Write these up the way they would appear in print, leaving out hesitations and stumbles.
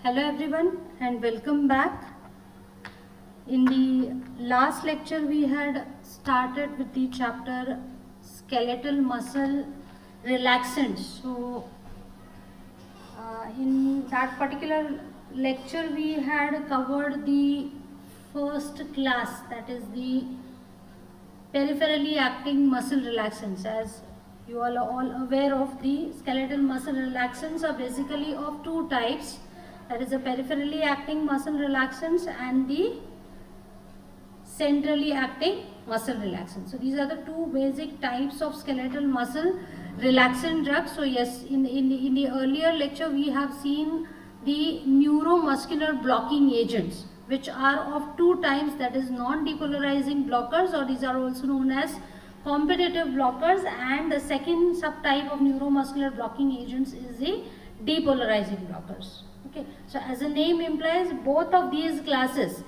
Hello everyone and welcome back. In the last lecture we had started with the chapter skeletal muscle relaxants. So in that particular lecture we had covered the first class, that is the peripherally acting muscle relaxants. As you are all aware of, the skeletal muscle relaxants are basically of two types, that is the peripherally acting muscle relaxants and the centrally acting muscle relaxants. So these are the two basic types of skeletal muscle relaxant drugs. So yes, in the earlier lecture we have seen the neuromuscular blocking agents, which are of two types, that is non-depolarizing blockers, or these are also known as competitive blockers, and the second subtype of neuromuscular blocking agents is the depolarizing blockers. Okay, so as the name implies, both of these classes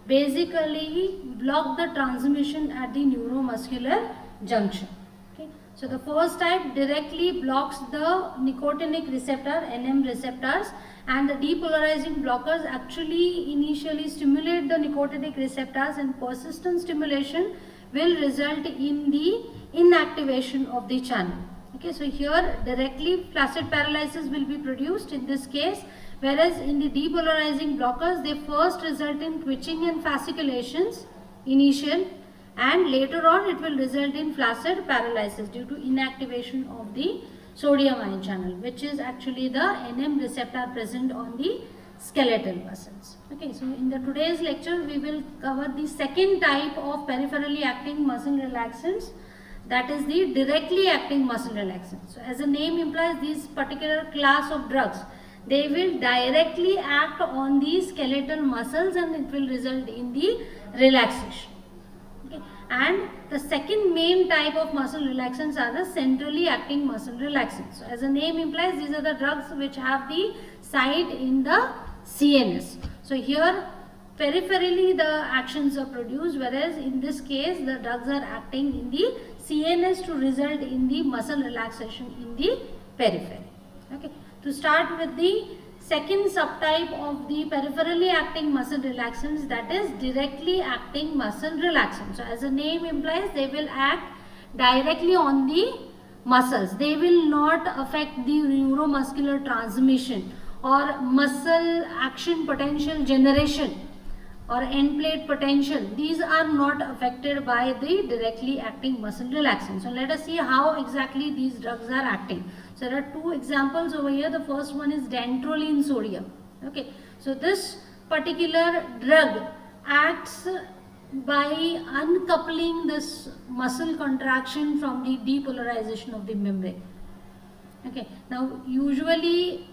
basically block the transmission at the neuromuscular junction. Okay, so the first type directly blocks the nicotinic receptor, NM receptors, and the depolarizing blockers actually initially stimulate the nicotinic receptors, and persistent stimulation will result in the inactivation of the channel. Okay, so here directly flaccid paralysis will be produced in this case, whereas in the depolarizing blockers they first result in twitching and fasciculations initial, and later on it will result in flaccid paralysis due to inactivation of the sodium ion channel, which is actually the NM receptor present on the skeletal muscles. Okay, so in the today's lecture we will cover the second type of peripherally acting muscle relaxants, that is the directly acting muscle relaxants. So as the name implies, this particular class of drugs, they will directly act on the skeletal muscles and it will result in the relaxation. Okay. And the second main type of muscle relaxants are the centrally acting muscle relaxants. So as the name implies, these are the drugs which have the site in the CNS. So here peripherally the actions are produced, whereas in this case the drugs are acting in the CNS to result in the muscle relaxation in the periphery. Okay. To start with the second subtype of the peripherally acting muscle relaxants, that is directly acting muscle relaxants. So as the name implies, they will act directly on the muscles. They will not affect the neuromuscular transmission or muscle action potential generation or end plate potential. These are not affected by the directly acting muscle relaxants. So let us see how exactly these drugs are acting. So there are two examples over here. The first one is dantrolene sodium. Okay, so this particular drug acts by uncoupling this muscle contraction from the depolarization of the membrane. Okay, now usually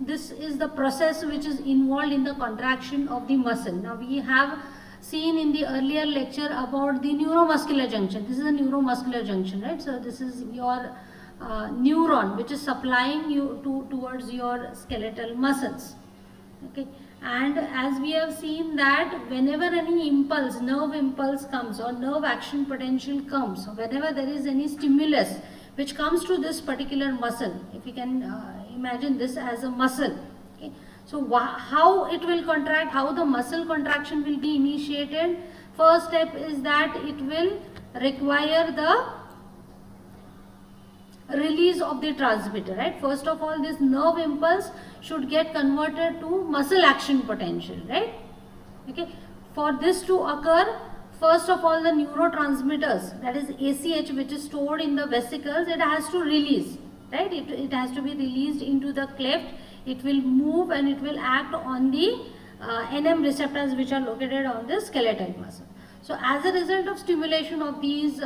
this is the process which is involved in the contraction of the muscle. Now we have seen in the earlier lecture about the neuromuscular junction. This is a neuromuscular junction, right? So this is your neuron which is supplying you towards your skeletal muscles. Okay, and as we have seen that whenever any impulse, nerve impulse comes or nerve action potential comes, so whenever there is any stimulus which comes to this particular muscle, if you can imagine this as a muscle. Okay, so how it will contract, how the muscle contraction will be initiated? First step is that it will require the release of the transmitter, right? First of all, this nerve impulse should get converted to muscle action potential, right? Okay, for this to occur, first of all the neurotransmitters, that is ACH, which is stored in the vesicles, it has to release, right? It has to be released into the cleft. It will move and it will act on the NM receptors which are located on the skeletal muscle. So as a result of stimulation of these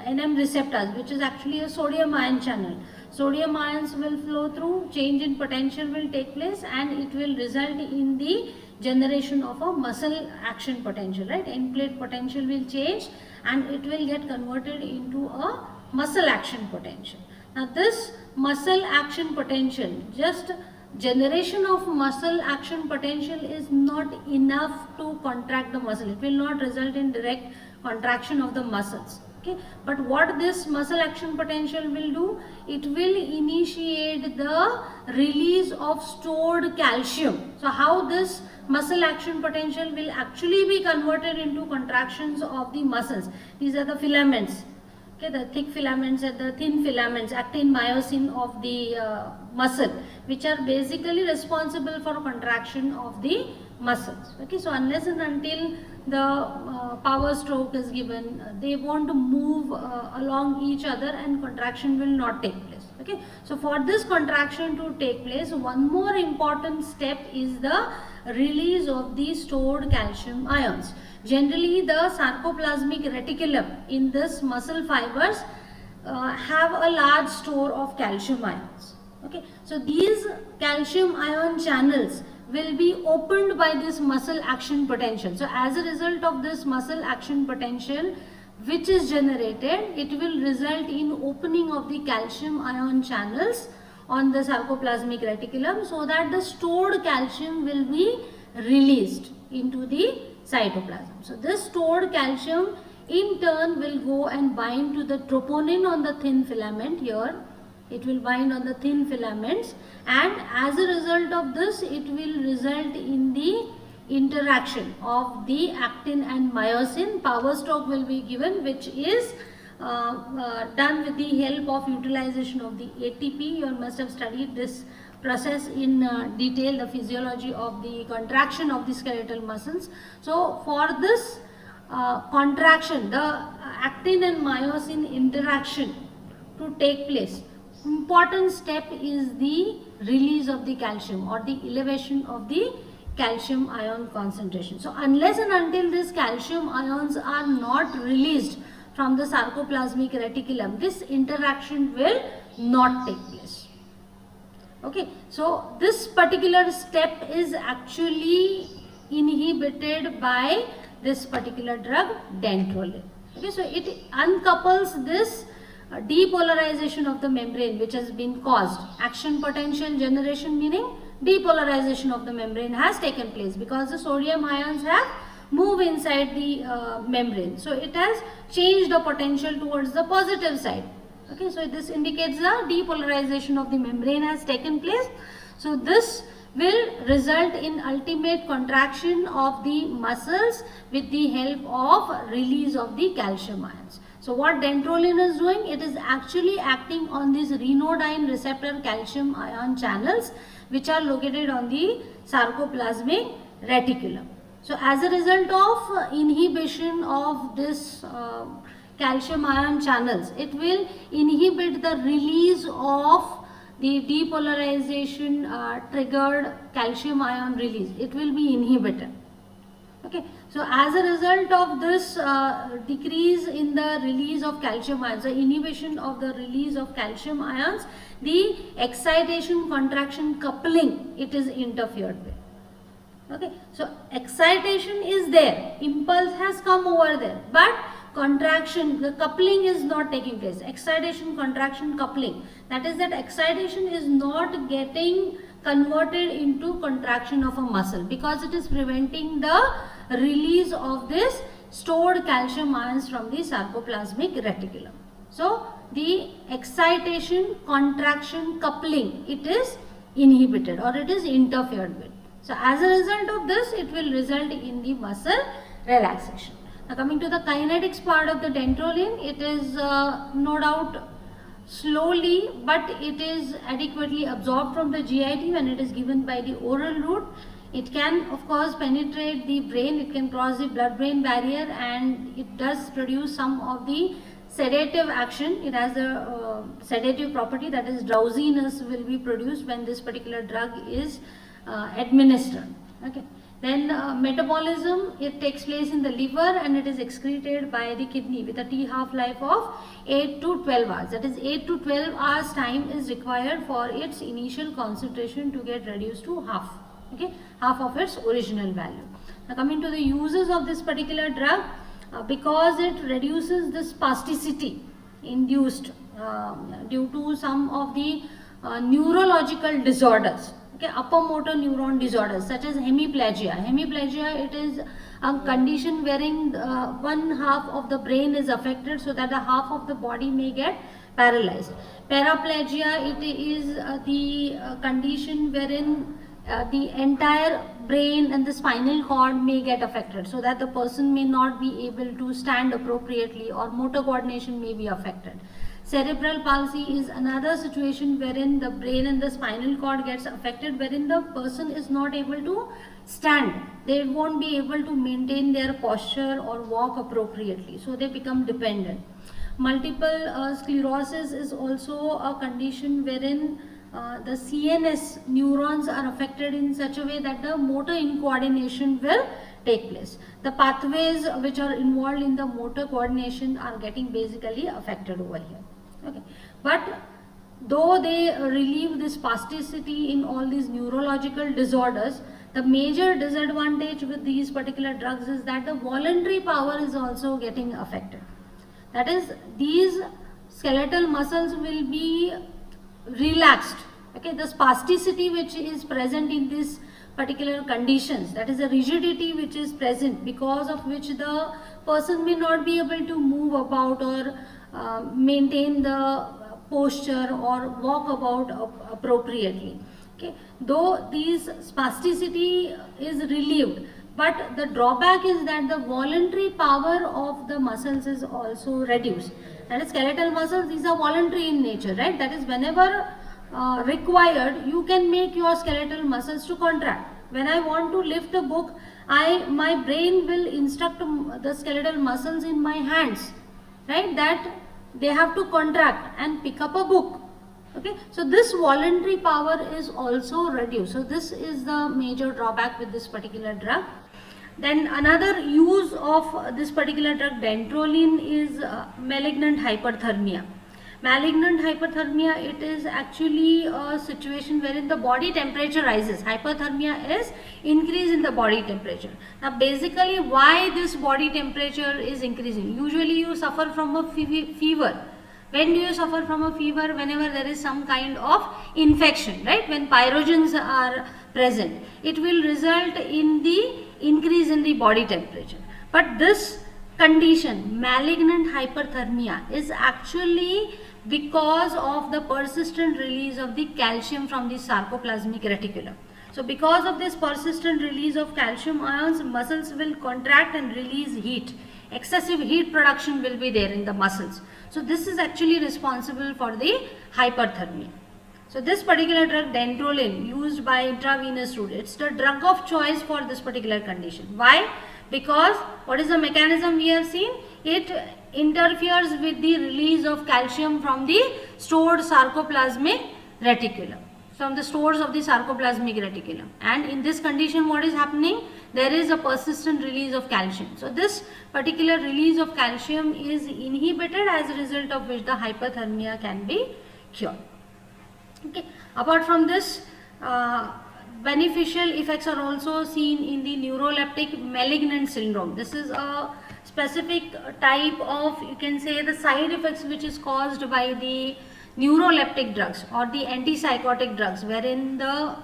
NM receptors, which is actually a sodium ion channel, sodium ions will flow through, change in potential will take place, and it will result in the generation of a muscle action potential, right? End plate potential will change and it will get converted into a muscle action potential. Now this muscle action potential, just generation of muscle action potential is not enough to contract the muscle. It will not result in direct contraction of the muscles. Okay, but what this muscle action potential will do, it will initiate the release of stored calcium. So how this muscle action potential will actually be converted into contractions of the muscles? These are the filaments, okay, the thick filaments and the thin filaments, actin, myosin of the muscle, which are basically responsible for contraction of the muscles. Okay, so unless and until the power stroke is given, they won't move along each other and contraction will not take place. Okay, so for this contraction to take place, one more important step is the release of the stored calcium ions. Generally, the sarcoplasmic reticulum in this muscle fibers have a large store of calcium ions. Okay, so these calcium ion channels will be opened by this muscle action potential. So as a result of this muscle action potential which is generated, it will result in opening of the calcium ion channels on the sarcoplasmic reticulum, so that the stored calcium will be released into the cytoplasm. So this stored calcium in turn will go and bind to the troponin on the thin filament here. It will bind on the thin filaments, and as a result of this, it will result in the interaction of the actin and myosin. Power stroke will be given, which is done with the help of utilization of the ATP. You must have studied this process in detail, the physiology of the contraction of the skeletal muscles. So for this contraction, the actin and myosin interaction to take place, important step is the release of the calcium or the elevation of the calcium ion concentration. So unless and until these calcium ions are not released from the sarcoplasmic reticulum, this interaction will not take place. Okay, so this particular step is actually inhibited by this particular drug dantrolene. Okay, so it uncouples this depolarization of the membrane which has been caused. Action potential generation, meaning depolarization of the membrane has taken place because the sodium ions have moved inside the membrane. So it has changed the potential towards the positive side. Okay, so this indicates the depolarization of the membrane has taken place. So this will result in ultimate contraction of the muscles with the help of release of the calcium ions. So what dantrolene is doing, it is actually acting on these renodyne receptor calcium ion channels which are located on the sarcoplasmic reticulum. So as a result of inhibition of this calcium ion channels, it will inhibit the release of the depolarization triggered calcium ion release. It will be inhibited. Okay, so as a result of this decrease in the release of calcium ions, the inhibition of the release of calcium ions, the excitation contraction coupling, it is interfered with. Okay, so excitation is there, impulse has come over there, but contraction, the coupling is not taking place. Excitation, contraction, coupling, that is that excitation is not getting converted into contraction of a muscle because it is preventing the release of this stored calcium ions from the sarcoplasmic reticulum. So the excitation, contraction, coupling, it is inhibited or it is interfered with. So as a result of this, it will result in the muscle relaxation. Now coming to the kinetics part of the dantrolene, it is no doubt slowly, but it is adequately absorbed from the GIT when it is given by the oral route. It can of course penetrate the brain, it can cross the blood-brain barrier, and it does produce some of the sedative action. It has a sedative property, that is drowsiness will be produced when this particular drug is administered. Okay. Then metabolism, it takes place in the liver and it is excreted by the kidney with a T half-life of 8 to 12 hours. That is 8 to 12 hours time is required for its initial concentration to get reduced to half. Okay, half of its original value. Now coming to the uses of this particular drug, because it reduces the spasticity induced due to some of the neurological disorders. Okay, upper motor neuron disorders such as hemiplegia. Hemiplegia, it is a condition wherein one half of the brain is affected, so that the half of the body may get paralyzed. Paraplegia, it is the condition wherein the entire brain and the spinal cord may get affected, so that the person may not be able to stand appropriately, or motor coordination may be affected. Cerebral palsy is another situation wherein the brain and the spinal cord gets affected, wherein the person is not able to stand. They won't be able to maintain their posture or walk appropriately, so they become dependent. Multiple sclerosis is also a condition wherein the CNS neurons are affected in such a way that the motor incoordination will take place. The pathways which are involved in the motor coordination are getting basically affected over here. Okay, but though they relieve this spasticity in all these neurological disorders, the major disadvantage with these particular drugs is that the voluntary power is also getting affected. That is, these skeletal muscles will be relaxed. Okay, the spasticity which is present in these particular conditions, that is the rigidity which is present, because of which the person may not be able to move about or maintain the posture or walk about appropriately. Okay, though these spasticity is relieved, but the drawback is that the voluntary power of the muscles is also reduced. That is, skeletal muscles, these are voluntary in nature, right? That is, whenever required, you can make your skeletal muscles to contract. When I want to lift a book, my brain will instruct the skeletal muscles in my hands, right, that they have to contract and pick up a book. Okay, so this voluntary power is also reduced. So this is the major drawback with this particular drug. Then another use of this particular drug, dantrolene, is malignant hyperthermia. Malignant hyperthermia, it is actually a situation wherein the body temperature rises. Hyperthermia is increase in the body temperature. Now basically, why this body temperature is increasing? Usually you suffer from a fever. When do you suffer from a fever? Whenever there is some kind of infection, right? When pyrogens are present, it will result in the increase in the body temperature. But this condition, malignant hyperthermia, is actually because of the persistent release of the calcium from the sarcoplasmic reticulum. So because of this persistent release of calcium ions, muscles will contract and release heat. Excessive heat production will be there in the muscles. So this is actually responsible for the hyperthermia. So this particular drug, dantrolene, used by intravenous route, it's the drug of choice for this particular condition. Why? Because what is the mechanism we have seen? It interferes with the release of calcium from the stored sarcoplasmic reticulum, from the stores of the sarcoplasmic reticulum. And in this condition, what is happening? There is a persistent release of calcium. So this particular release of calcium is inhibited, as a result of which the hyperthermia can be cured. Okay. Apart from this, beneficial effects are also seen in the neuroleptic malignant syndrome. This is a specific type of, you can say, the side effects which is caused by the neuroleptic drugs or the antipsychotic drugs, wherein the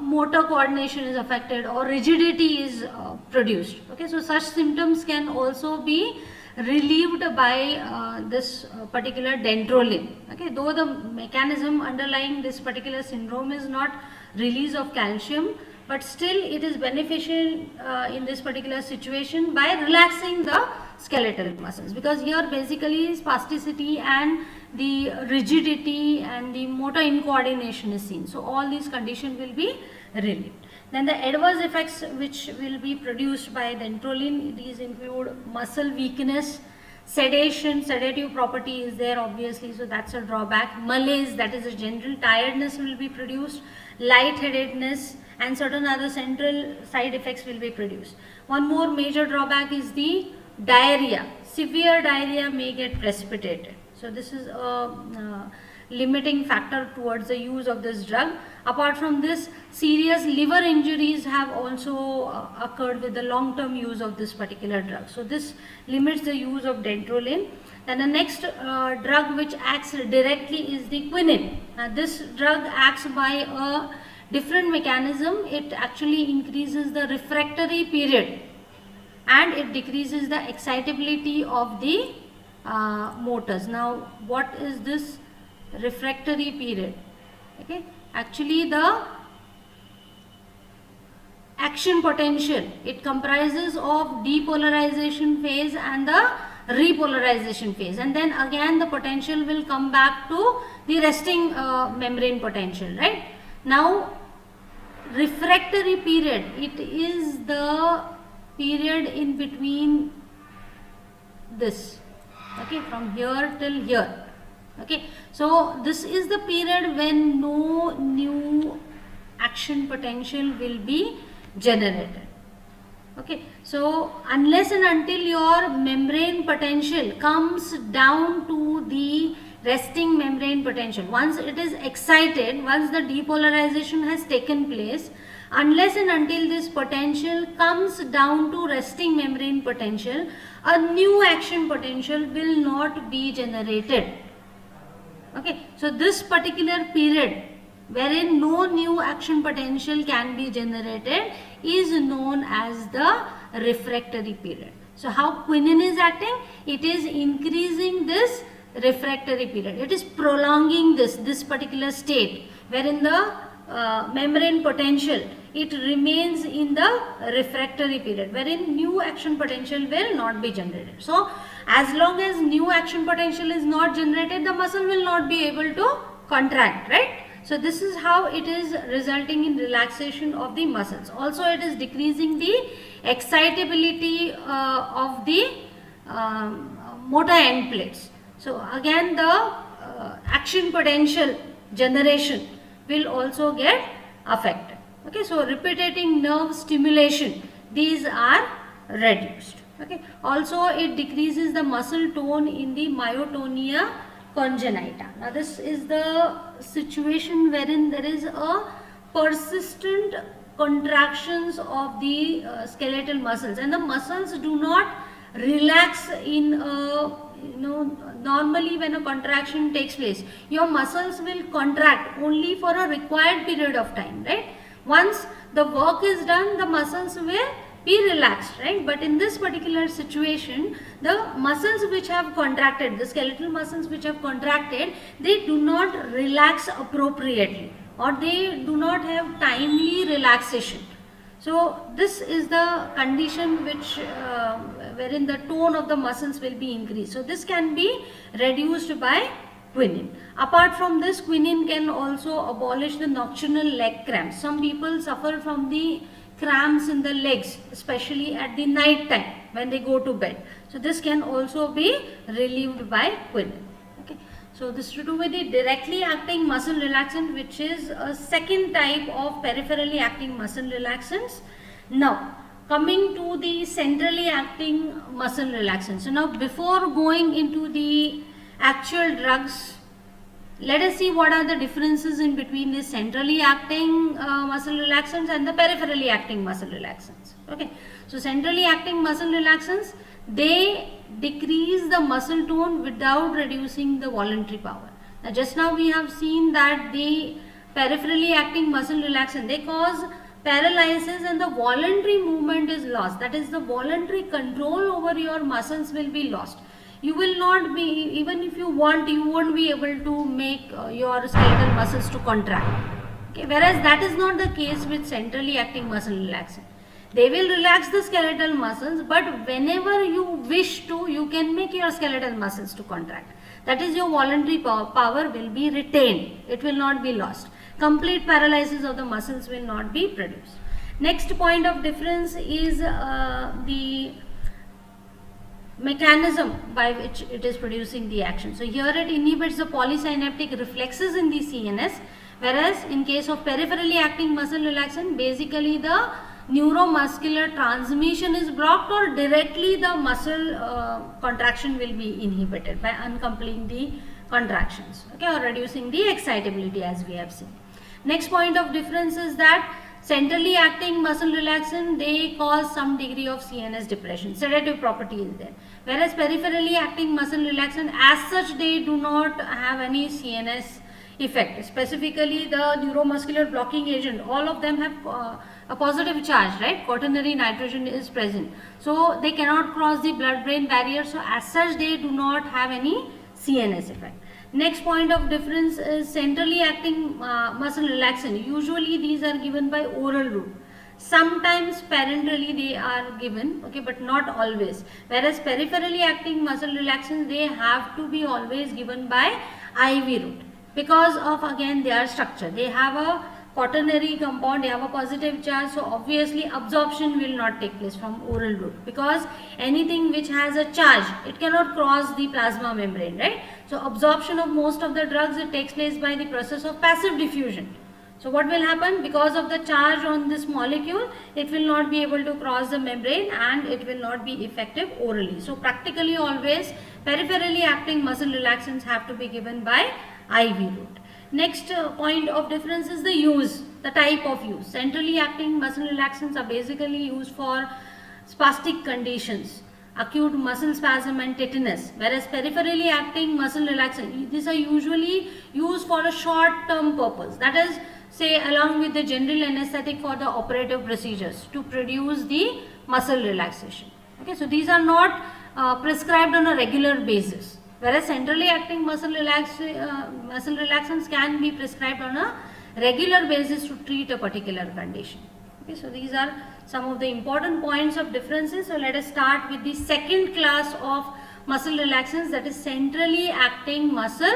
motor coordination is affected or rigidity is produced. Okay, so such symptoms can also be relieved by this particular dantrolene. Okay, though the mechanism underlying this particular syndrome is not release of calcium, but still it is beneficial in this particular situation by relaxing the skeletal muscles, because here basically spasticity and the rigidity and the motor incoordination is seen. So all these conditions will be relieved. Then the adverse effects which will be produced by dantrolene, these include muscle weakness, sedation, sedative property is there obviously, so that's a drawback. Malaise, that is a general tiredness will be produced, lightheadedness, and certain other central side effects will be produced. One more major drawback is the diarrhea. Severe diarrhea may get precipitated. So this is a limiting factor towards the use of this drug. Apart from this, serious liver injuries have also occurred with the long-term use of this particular drug. So this limits the use of dantrolene. Then the next drug which acts directly is the quinine. This drug acts by a different mechanism. It actually increases the refractory period. and it decreases the excitability of the motors. Now what is this refractory period? Okay, actually the action potential, it comprises of depolarization phase and the repolarization phase, and then again the potential will come back to the resting membrane potential, right? Now refractory period, it is the period in between this, okay, from here till here. Okay, so this is the period when no new action potential will be generated. Okay, so unless and until your membrane potential comes down to the resting membrane potential, once it is excited, once the depolarization has taken place, unless and until this potential comes down to resting membrane potential, a new action potential will not be generated. Okay, so this particular period wherein no new action potential can be generated is known as the refractory period. So how quinine is acting? It is increasing this refractory period. It is prolonging this particular state wherein the membrane potential, it remains in the refractory period wherein new action potential will not be generated. So as long as new action potential is not generated, the muscle will not be able to contract, right? So this is how it is resulting in relaxation of the muscles. Also it is decreasing the excitability of the motor end plates. So again the action potential generation will also get affected. Okay, so repeating nerve stimulation, these are reduced. Okay, also it decreases the muscle tone in the myotonia congenita. Now this is the situation wherein there is a persistent contractions of the skeletal muscles, and the muscles do not relax in normally when a contraction takes place, your muscles will contract only for a required period of time, right? Once the work is done, the muscles will be relaxed, right? But in this particular situation, the muscles which have contracted, the skeletal muscles which have contracted, they do not relax appropriately, or they do not have timely relaxation. So this is the condition which wherein the tone of the muscles will be increased. So this can be reduced by quinine. Apart from this, quinine can also abolish the nocturnal leg cramps. Some people suffer from the cramps in the legs, especially at the night time when they go to bed. So this can also be relieved by quinine. Okay. So this is to do with the directly acting muscle relaxant, which is a second type of peripherally acting muscle relaxants. Now coming to the centrally acting muscle relaxants. So now before going into the actual drugs, let us see what are the differences in between the centrally acting muscle relaxants and the peripherally acting muscle relaxants. Okay, so centrally acting muscle relaxants, they decrease the muscle tone without reducing the voluntary power. Now just now we have seen that the peripherally acting muscle relaxant, they cause paralysis and the voluntary movement is lost. That is, the voluntary control over your muscles will be lost. You will not be, even if you want, you won't be able to make your skeletal muscles to contract. Okay, whereas that is not the case with centrally acting muscle relaxant. They will relax the skeletal muscles, but whenever you wish to, you can make your skeletal muscles to contract. That is, your voluntary power will be retained. It will not be lost. Complete paralysis of the muscles will not be produced. Next point of difference is the mechanism by which it is producing the action. So here it inhibits the polysynaptic reflexes in the CNS, whereas in case of peripherally acting muscle relaxant, basically the neuromuscular transmission is blocked, or directly the muscle contraction will be inhibited by uncoupling the contractions, okay, or reducing the excitability, as we have seen. Next point of difference is that centrally acting muscle relaxant, they cause some degree of CNS depression, sedative property is there, whereas peripherally acting muscle relaxant, as such, they do not have any CNS effect. Specifically the neuromuscular blocking agent, all of them have a positive charge, right? Quaternary nitrogen is present, so they cannot cross the blood brain barrier, so as such they do not have any CNS effect. Next point of difference is centrally acting muscle relaxant. Usually these are given by oral route. Sometimes parenterally they are given, okay, but not always. Whereas peripherally acting muscle relaxants, they have to be always given by IV route because of again their structure. They have a quaternary compound, they have a positive charge, so obviously absorption will not take place from oral route, because anything which has a charge, it cannot cross the plasma membrane, right? So absorption of most of the drugs, it takes place by the process of passive diffusion. So what will happen? Because of the charge on this molecule, it will not be able to cross the membrane and it will not be effective orally. So practically always peripherally acting muscle relaxants have to be given by IV route. Next point of difference is the use, the type of use. Centrally acting muscle relaxants are basically used for spastic conditions, acute muscle spasm and tetanus, whereas peripherally acting muscle relaxants, these are usually used for a short term purpose, that is, say along with the general anesthetic for the operative procedures to produce the muscle relaxation. Okay, so these are not prescribed on a regular basis, whereas centrally acting muscle relaxants can be prescribed on a regular basis to treat a particular condition. Okay, so these are some of the important points of differences. So let us start with the second class of muscle relaxants, that is centrally acting muscle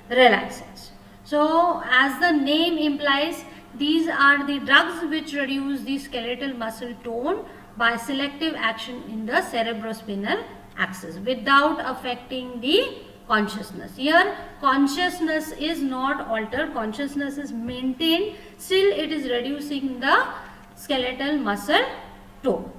relaxants. So as the name implies, these are the drugs which reduce the skeletal muscle tone by selective action in the cerebrospinal axis without affecting the consciousness. Here consciousness is not altered, consciousness is maintained, still it is reducing the skeletal muscle tone.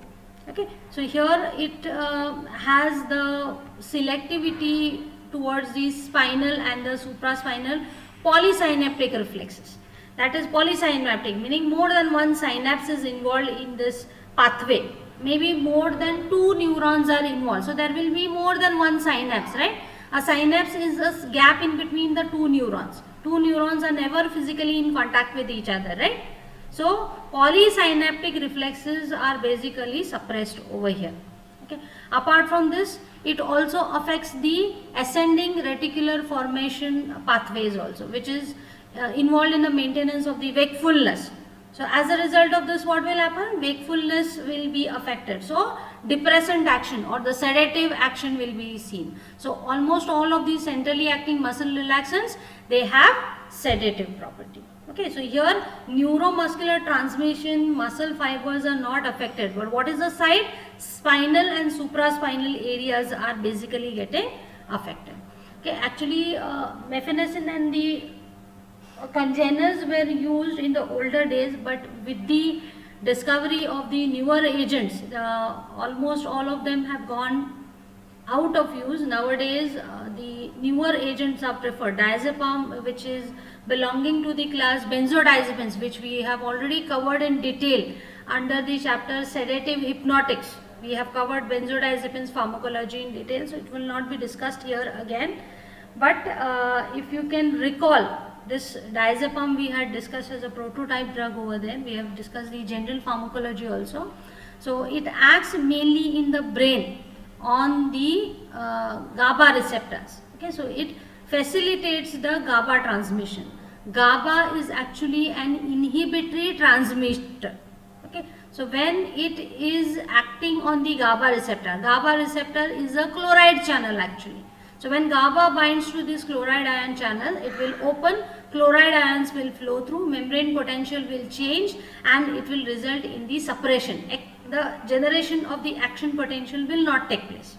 Okay, so here it has the selectivity towards the spinal and the supraspinal polysynaptic reflexes. That is polysynaptic, meaning more than one synapse is involved in this pathway. Maybe more than 2 neurons are involved. So there will be more than one synapse, right? A synapse is a gap in between the 2 neurons. 2 neurons are never physically in contact with each other, right? So polysynaptic reflexes are basically suppressed over here. Okay. Apart from this, it also affects the ascending reticular formation pathways also, which is involved in the maintenance of the wakefulness. So as a result of this, what will happen? Wakefulness will be affected. So depressant action or the sedative action will be seen. So almost all of these centrally acting muscle relaxants, they have sedative property. Okay, so here neuromuscular transmission, muscle fibers are not affected, but what is the side? Spinal and supraspinal areas are basically getting affected. Okay, actually mefenacin and the congeners were used in the older days, but with the discovery of the newer agents, almost all of them have gone out of use. Nowadays the newer agents are preferred. Diazepam, which is belonging to the class benzodiazepines, which we have already covered in detail under the chapter sedative hypnotics. We have covered benzodiazepines pharmacology in detail, so it will not be discussed here again. But if you can recall, this diazepam we had discussed as a prototype drug over there. We have discussed the general pharmacology also. So it acts mainly in the brain on the GABA receptors. Okay, so it facilitates the GABA transmission. GABA is actually an inhibitory transmitter. Okay, so when it is acting on the GABA receptor is a chloride channel actually. So when GABA binds to this chloride ion channel, it will open, chloride ions will flow through, membrane potential will change, and it will result in the suppression. The generation of the action potential will not take place.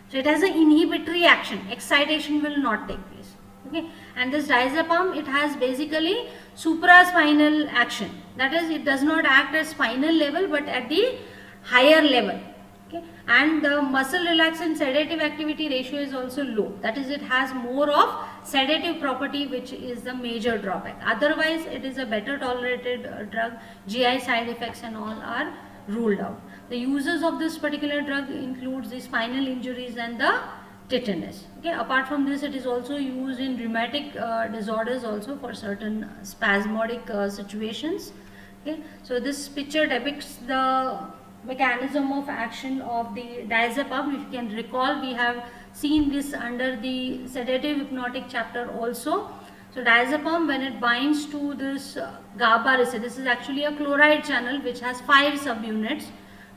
So it has an inhibitory action, excitation will not take place. Okay, and this diazepam, it has basically supraspinal action. That is, it does not act at spinal level but at the higher level. Okay, and the muscle relaxant sedative activity ratio is also low. That is, it has more of sedative property, which is the major drawback. Otherwise, it is a better tolerated drug. GI side effects and all are ruled out. The uses of this particular drug includes the spinal injuries and the tetanus. Okay, apart from this, it is also used in rheumatic disorders also for certain spasmodic situations. Okay, so this picture depicts the mechanism of action of the diazepam. If you can recall, we have seen this under the sedative hypnotic chapter also. So diazepam, when it binds to this GABA receptor, this is actually a chloride channel which has 5 subunits,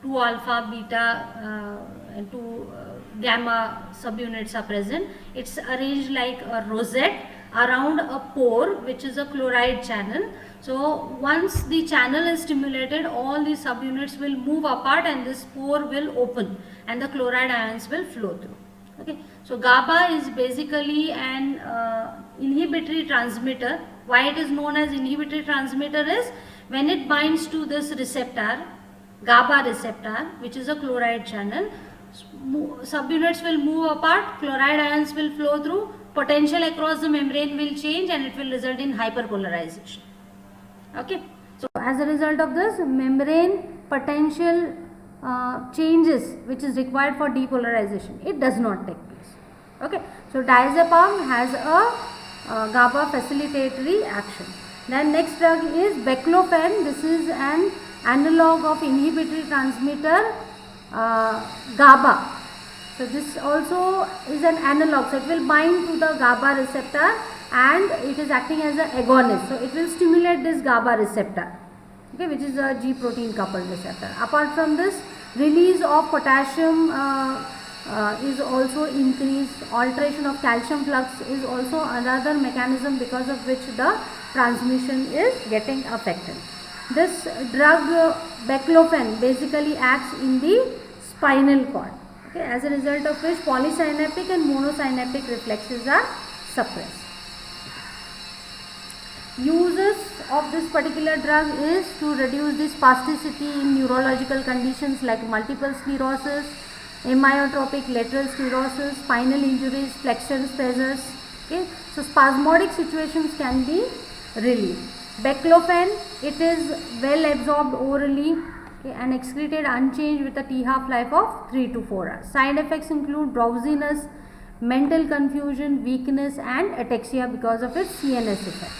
2 alpha, beta and 2 gamma subunits are present. It's arranged like a rosette around a pore which is a chloride channel. So once the channel is stimulated, all the subunits will move apart and this pore will open and the chloride ions will flow through. Okay, so GABA is basically an inhibitory transmitter. Why it is known as inhibitory transmitter is when it binds to this receptor, GABA receptor, which is a chloride channel, subunits will move apart, chloride ions will flow through, potential across the membrane will change and it will result in hyperpolarization. Okay, so as a result of this, membrane potential changes which is required for depolarization, it does not take place. Okay, so diazepam has a GABA facilitatory action. Then next drug is baclofen. This is an analog of inhibitory transmitter GABA. So this also is an analog. So it will bind to the GABA receptor and it is acting as an agonist. So it will stimulate this GABA receptor, okay, which is a G protein coupled receptor. Apart from this, release of potassium is also increased. Alteration of calcium flux is also another mechanism because of which the transmission is getting affected. This drug baclofen basically acts in the spinal cord, okay, as a result of which polysynaptic and monosynaptic reflexes are suppressed. Uses of this particular drug is to reduce the spasticity in neurological conditions like multiple sclerosis, amyotrophic lateral sclerosis, spinal injuries, flexor spasms. Okay, so spasmodic situations can be relieved. Baclofen, it is well absorbed orally, okay, and excreted unchanged with a T half-life of 3 to 4 hours. Side effects include drowsiness, mental confusion, weakness and ataxia because of its CNS effect.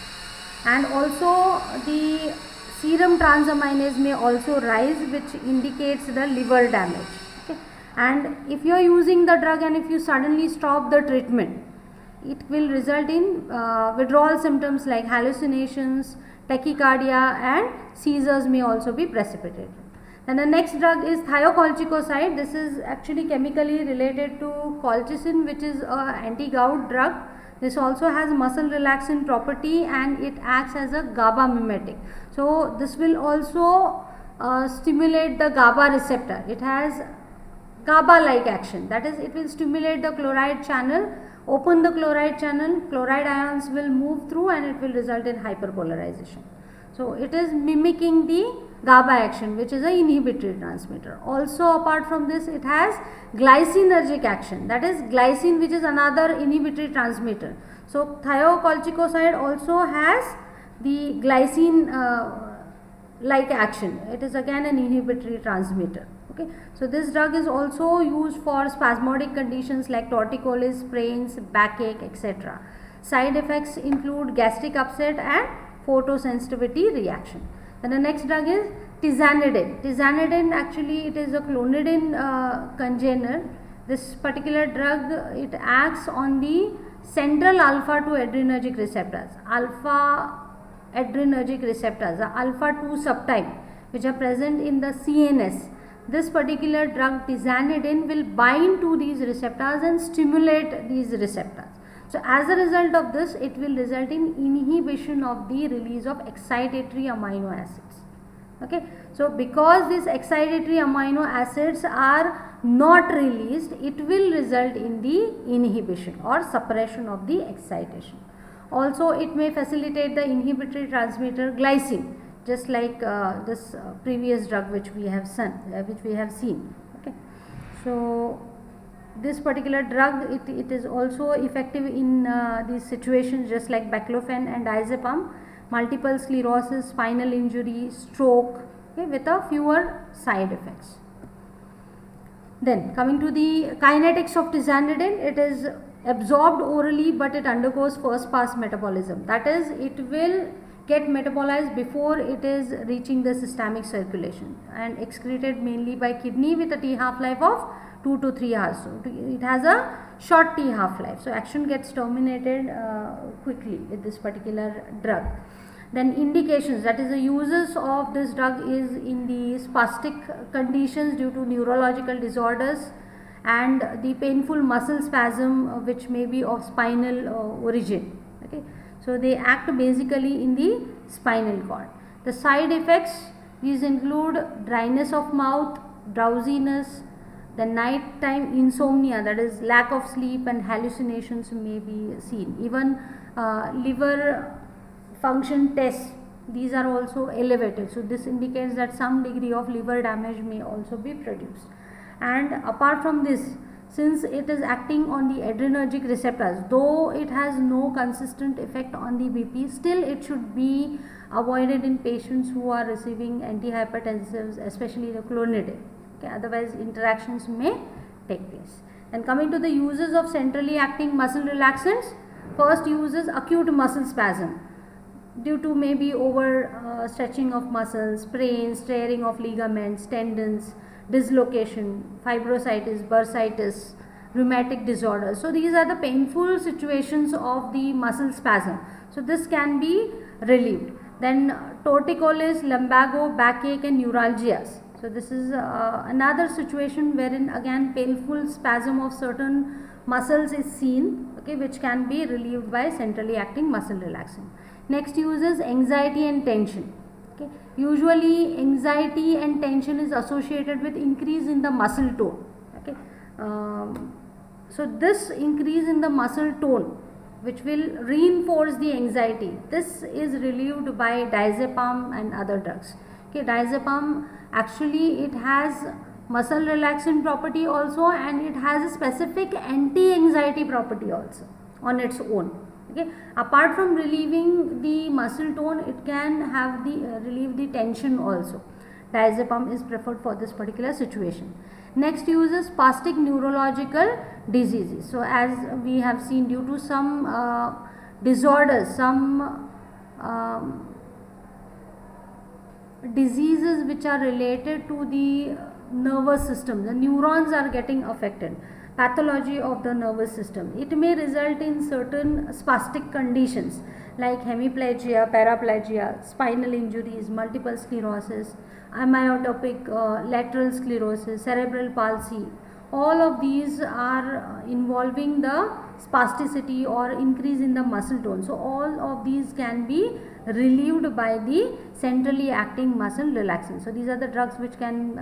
And also the serum transaminase may also rise, which indicates the liver damage. Okay. And if you are using the drug and if you suddenly stop the treatment, it will result in withdrawal symptoms like hallucinations, tachycardia and seizures may also be precipitated. And the next drug is thiocolchicoside. This is actually chemically related to colchicine, which is an anti-gout drug. This also has muscle relaxant property and it acts as a GABA mimetic. So this will also stimulate the GABA receptor. It has GABA like action, that is, it will stimulate the chloride channel, open the chloride channel, chloride ions will move through and it will result in hyperpolarization. So it is mimicking the GABA action, which is an inhibitory transmitter. Also apart from this, it has glycinergic action, that is glycine, which is another inhibitory transmitter. So thiocolchicoside also has the glycine like action. It is again an inhibitory transmitter. Okay, so this drug is also used for spasmodic conditions like torticollis, sprains, backache, etc. Side effects include gastric upset and photosensitivity reaction. And the next drug is tizanidine. Tizanidine, actually it is a clonidine congener. This particular drug, it acts on the central alpha 2 adrenergic receptors. Alpha adrenergic receptors, the alpha 2 subtype, which are present in the CNS. This particular drug tizanidine will bind to these receptors and stimulate these receptors. So as a result of this, it will result in inhibition of the release of excitatory amino acids. Okay, so because these excitatory amino acids are not released, it will result in the inhibition or suppression of the excitation. Also, it may facilitate the inhibitory transmitter glycine, just like this previous drug which we have seen. Okay, so this particular drug, it is also effective in these situations just like baclofen and diazepam, multiple sclerosis, spinal injury, stroke, okay, with a fewer side effects. Then coming to the kinetics of tizanidine, it is absorbed orally but it undergoes first pass metabolism. That is, it will get metabolized before it is reaching the systemic circulation and excreted mainly by kidney with a T half-life of 2 to 3 hours. So it has a short T half-life. So action gets terminated quickly with this particular drug. Then indications, that is the uses of this drug is in the spastic conditions due to neurological disorders and the painful muscle spasm which may be of spinal origin. Okay, so they act basically in the spinal cord. The side effects, these include dryness of mouth, drowsiness, the nighttime insomnia, that is lack of sleep, and hallucinations may be seen. Even liver function tests, these are also elevated, so this indicates that some degree of liver damage may also be produced. And apart from this, since it is acting on the adrenergic receptors, though it has no consistent effect on the BP, still it should be avoided in patients who are receiving antihypertensives, especially the clonidine. Okay, otherwise interactions may take place. And coming to the uses of centrally acting muscle relaxants, first use is acute muscle spasm due to maybe over stretching of muscles, sprains, tearing of ligaments, tendons, dislocation, fibrositis, bursitis, rheumatic disorders. So these are the painful situations of the muscle spasm. So this can be relieved. Then torticollis, lumbago, backache and neuralgias. So this is another situation wherein again painful spasm of certain muscles is seen, okay, which can be relieved by centrally acting muscle relaxant. Next use is anxiety and tension. Okay. Usually anxiety and tension is associated with increase in the muscle tone. Okay. So this increase in the muscle tone which will reinforce the anxiety, this is relieved by diazepam and other drugs. Okay, diazepam actually it has muscle relaxant property also and it has a specific anti-anxiety property also on its own. Okay, apart from relieving the muscle tone, it can have the relieve the tension also. Diazepam is preferred for this particular situation. Next use is spastic neurological diseases. So as we have seen, due to some disorders, some diseases which are related to the nervous system, the neurons are getting affected. Pathology of the nervous system, it may result in certain spastic conditions like hemiplegia, paraplegia, spinal injuries, multiple sclerosis, amyotrophic lateral sclerosis, cerebral palsy. All of these are involving the spasticity or increase in the muscle tone. So all of these can be relieved by the centrally acting muscle relaxant. So these are the drugs which can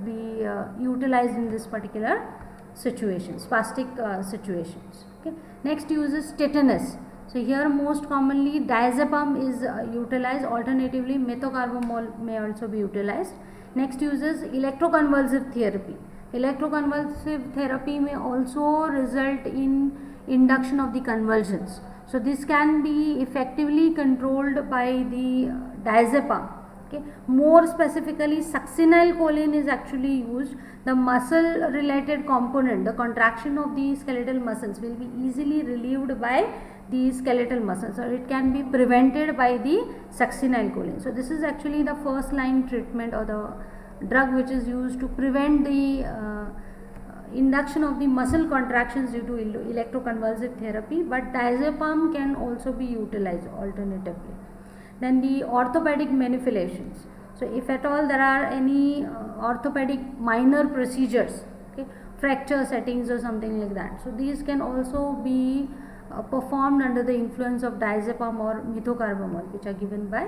be utilized in this particular situation, spastic situations. Okay. Next use is tetanus. So here most commonly diazepam is utilized, alternatively methocarbamol may also be utilized. Next use is electroconvulsive therapy. Electroconvulsive therapy may also result in induction of the convulsions. So this can be effectively controlled by the diazepam. Okay. More specifically, succinylcholine is actually used. The muscle related component, the contraction of the skeletal muscles will be easily relieved by the skeletal muscles, or it can be prevented by the succinylcholine. So this is actually the first line treatment or the drug which is used to prevent the induction of the muscle contractions due to electroconvulsive therapy, but diazepam can also be utilized alternatively. Then the orthopedic manipulations. So if at all there are any orthopedic minor procedures, okay, fracture settings or something like that, so these can also be performed under the influence of diazepam or methocarbamol, which are given by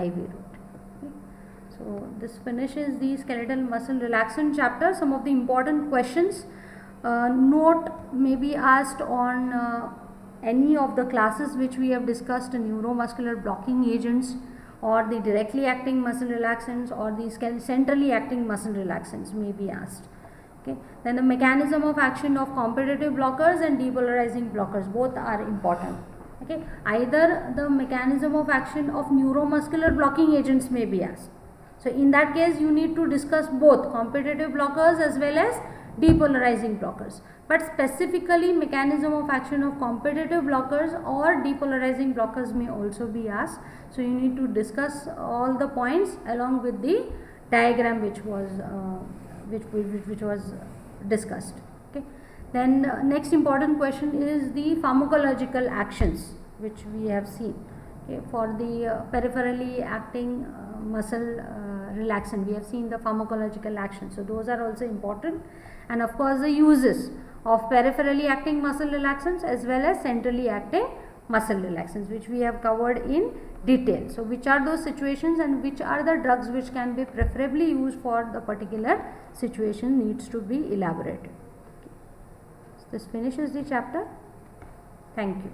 IV route. Okay. So this finishes the skeletal muscle relaxant chapter. Some of the important questions note may be asked on any of the classes which we have discussed, neuromuscular blocking agents or the directly acting muscle relaxants or the centrally acting muscle relaxants may be asked. Okay. Then the mechanism of action of competitive blockers and depolarizing blockers, both are important. Okay. Either the mechanism of action of neuromuscular blocking agents may be asked, So in that case you need to discuss both competitive blockers as well as depolarizing blockers. But specifically mechanism of action of competitive blockers or depolarizing blockers may also be asked. So you need to discuss all the points along with the diagram which was discussed. Okay. Then next important question is the pharmacological actions which we have seen. Okay. For the peripherally acting muscle relaxant, we have seen the pharmacological action. So those are also important, and of course the uses of peripherally acting muscle relaxants as well as centrally acting muscle relaxants, which we have covered in detail. So which are those situations and which are the drugs which can be preferably used for the particular situation needs to be elaborated. So this finishes the chapter. Thank you.